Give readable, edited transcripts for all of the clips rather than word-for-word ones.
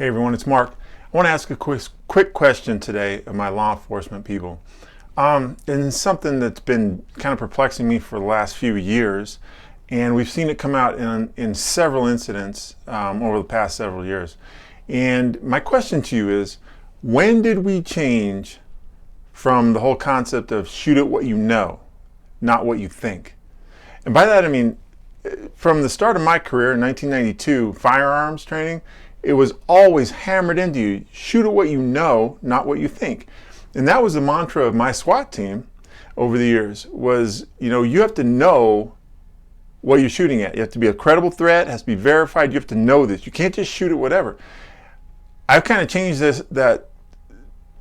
Hey everyone, it's Mark. I want to ask a quick question today of my law enforcement people. And it's something that's been kind of perplexing me for the last few years, and we've seen it come out in several incidents over the past several years. And my question to you is, when did we change from the whole concept of shoot at what you know, not what you think? And by that I mean, from the start of my career in 1992, firearms training, it was always hammered into you, shoot at what you know, not what you think. And that was the mantra of my SWAT team over the years, was, you have to know what you're shooting at. You have to be a credible threat, it has to be verified, you have to know this. You can't just shoot at whatever. I've kind of changed that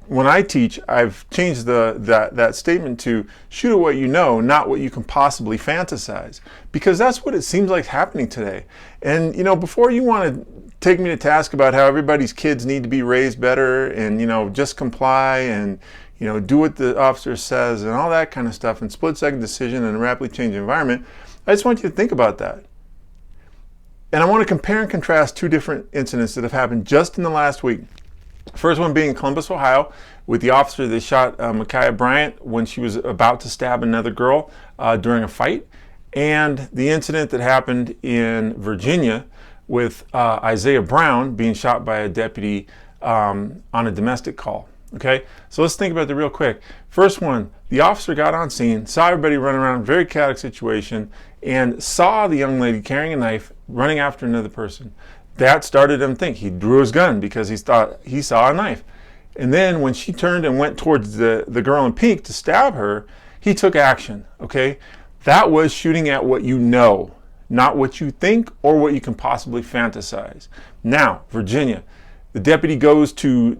when I teach, I've changed that statement to shoot at what you know, not what you can possibly fantasize. Because that's what it seems like happening today. And before you want to take me to task about how everybody's kids need to be raised better and just comply and do what the officer says and all that kind of stuff, and split-second decision in a rapidly changing environment, I just want you to think about that. And I want to compare and contrast two different incidents that have happened just in the last week. First one being in Columbus, Ohio, with the officer that shot Micaiah Bryant when she was about to stab another girl during a fight, and the incident that happened in Virginia with Isaiah Brown being shot by a deputy on a domestic call. Okay, so let's think about that real quick. First one, the officer got on scene, saw everybody running around, very chaotic situation, and saw the young lady carrying a knife running after another person. That started him to think. He drew his gun because he thought he saw a knife. And then when she turned and went towards the girl in pink to stab her, he took action. Okay, that was shooting at what you know, not what you think or what you can possibly fantasize. Now, Virginia, the deputy goes to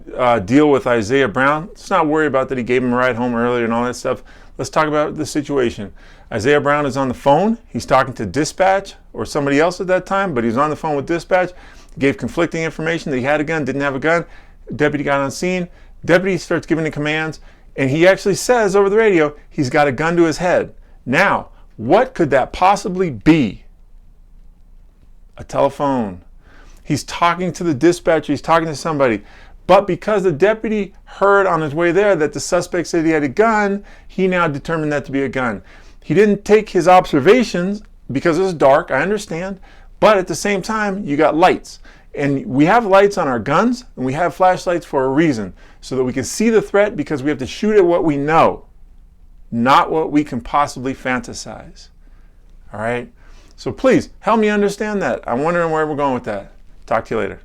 deal with Isaiah Brown. Let's not worry about that he gave him a ride home earlier and all that stuff. Let's talk about the situation. Isaiah Brown is on the phone. He's talking to dispatch or somebody else at that time, but he's on the phone with dispatch. He gave conflicting information that he had a gun, didn't have a gun. Deputy got on scene. Deputy starts giving the commands, and he actually says over the radio he's got a gun to his head. Now, what could that possibly be? A telephone. He's talking to the dispatcher, he's talking to somebody. But because the deputy heard on his way there that the suspect said he had a gun, he now determined that to be a gun. He didn't take his observations because it was dark, I understand, but at the same time, you got lights. And we have lights on our guns, and we have flashlights for a reason, so that we can see the threat, because we have to shoot at what we know, not what we can possibly fantasize. All right? So please, help me understand that. I'm wondering where we're going with that. Talk to you later.